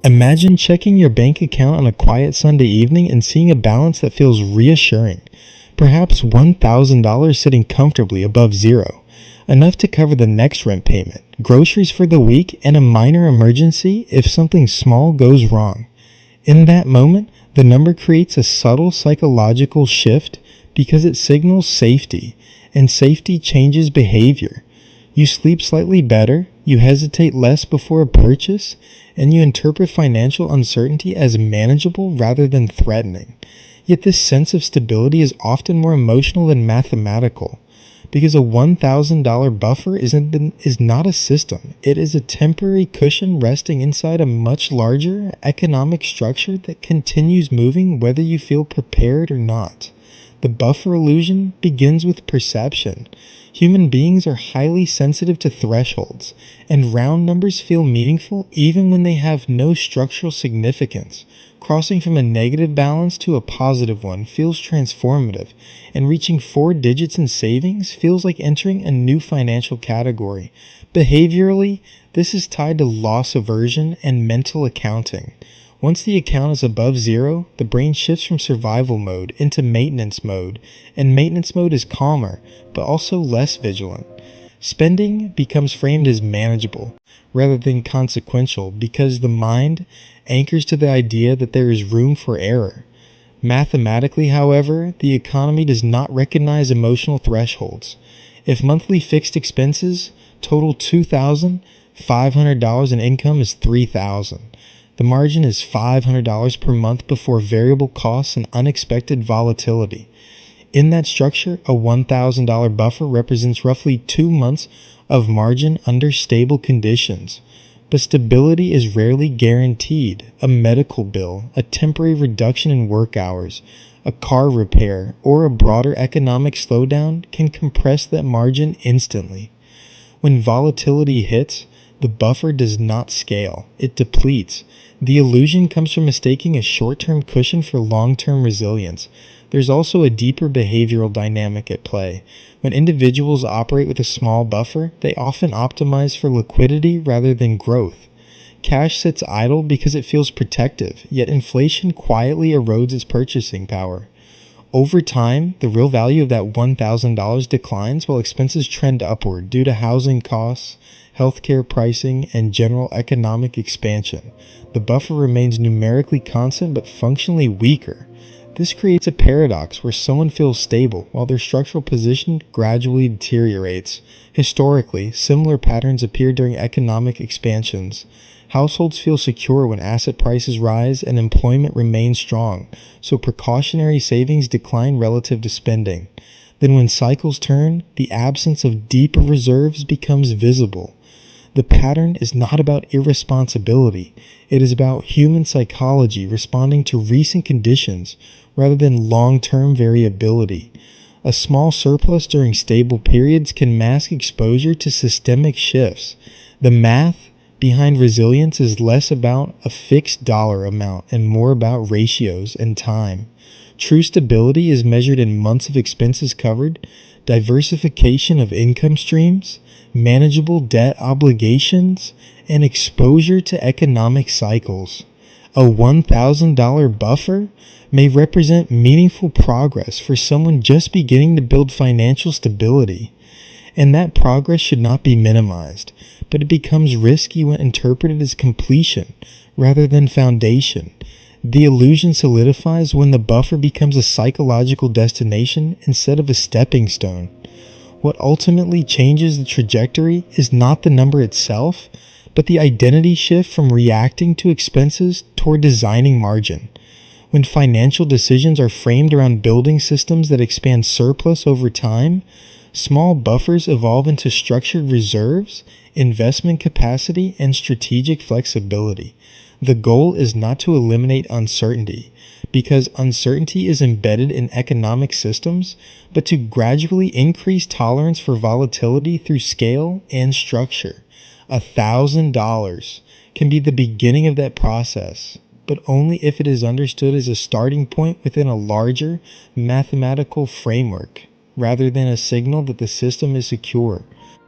Imagine checking your bank account on a quiet Sunday evening and seeing a balance that feels reassuring. Perhaps $1,000 sitting comfortably above zero, enough to cover the next rent payment, groceries for the week, and a minor emergency if something small goes wrong. In that moment, the number creates a subtle psychological shift because it signals safety, and safety changes behavior. You sleep slightly better, you hesitate less before a purchase, and you interpret financial uncertainty as manageable rather than threatening. Yet this sense of stability is often more emotional than mathematical, because a $1,000 buffer is not a system. It is a temporary cushion resting inside a much larger economic structure that continues moving whether you feel prepared or not. The buffer illusion begins with perception. Human beings are highly sensitive to thresholds, and round numbers feel meaningful even when they have no structural significance. Crossing from a negative balance to a positive one feels transformative, and reaching 4 digits in savings feels like entering a new financial category. Behaviorally, this is tied to loss aversion and mental accounting. Once the account is above zero, the brain shifts from survival mode into maintenance mode, and maintenance mode is calmer, but also less vigilant. Spending becomes framed as manageable rather than consequential because the mind anchors to the idea that there is room for error. Mathematically, however, the economy does not recognize emotional thresholds. If monthly fixed expenses total $2,500 and income is $3,000, the margin is $500 per month before variable costs and unexpected volatility. In that structure, a $1,000 buffer represents roughly 2 months of margin under stable conditions. But stability is rarely guaranteed. A medical bill, a temporary reduction in work hours, a car repair, or a broader economic slowdown can compress that margin instantly. When volatility hits, the buffer does not scale, it depletes. The illusion comes from mistaking a short-term cushion for long-term resilience. There's also a deeper behavioral dynamic at play. When individuals operate with a small buffer, they often optimize for liquidity rather than growth. Cash sits idle because it feels protective, yet inflation quietly erodes its purchasing power. Over time, the real value of that $1,000 declines while expenses trend upward due to housing costs, healthcare pricing, and general economic expansion. The buffer remains numerically constant but functionally weaker. This creates a paradox where someone feels stable while their structural position gradually deteriorates. Historically, similar patterns appear during economic expansions. Households feel secure when asset prices rise and employment remains strong, so precautionary savings decline relative to spending. Then when cycles turn, the absence of deeper reserves becomes visible. The pattern is not about irresponsibility, it is about human psychology responding to recent conditions rather than long-term variability. A small surplus during stable periods can mask exposure to systemic shifts. The math behind resilience is less about a fixed dollar amount and more about ratios and time. True stability is measured in months of expenses covered, diversification of income streams, manageable debt obligations, and exposure to economic cycles. A $1,000 buffer may represent meaningful progress for someone just beginning to build financial stability, and that progress should not be minimized, but it becomes risky when interpreted as completion rather than foundation. The illusion solidifies when the buffer becomes a psychological destination instead of a stepping stone. What ultimately changes the trajectory is not the number itself, but the identity shift from reacting to expenses toward designing margin. When financial decisions are framed around building systems that expand surplus over time, small buffers evolve into structured reserves, investment capacity, and strategic flexibility. The goal is not to eliminate uncertainty, because uncertainty is embedded in economic systems, but to gradually increase tolerance for volatility through scale and structure. $1,000 can be the beginning of that process, but only if it is understood as a starting point within a larger mathematical framework, rather than a signal that the system is secure.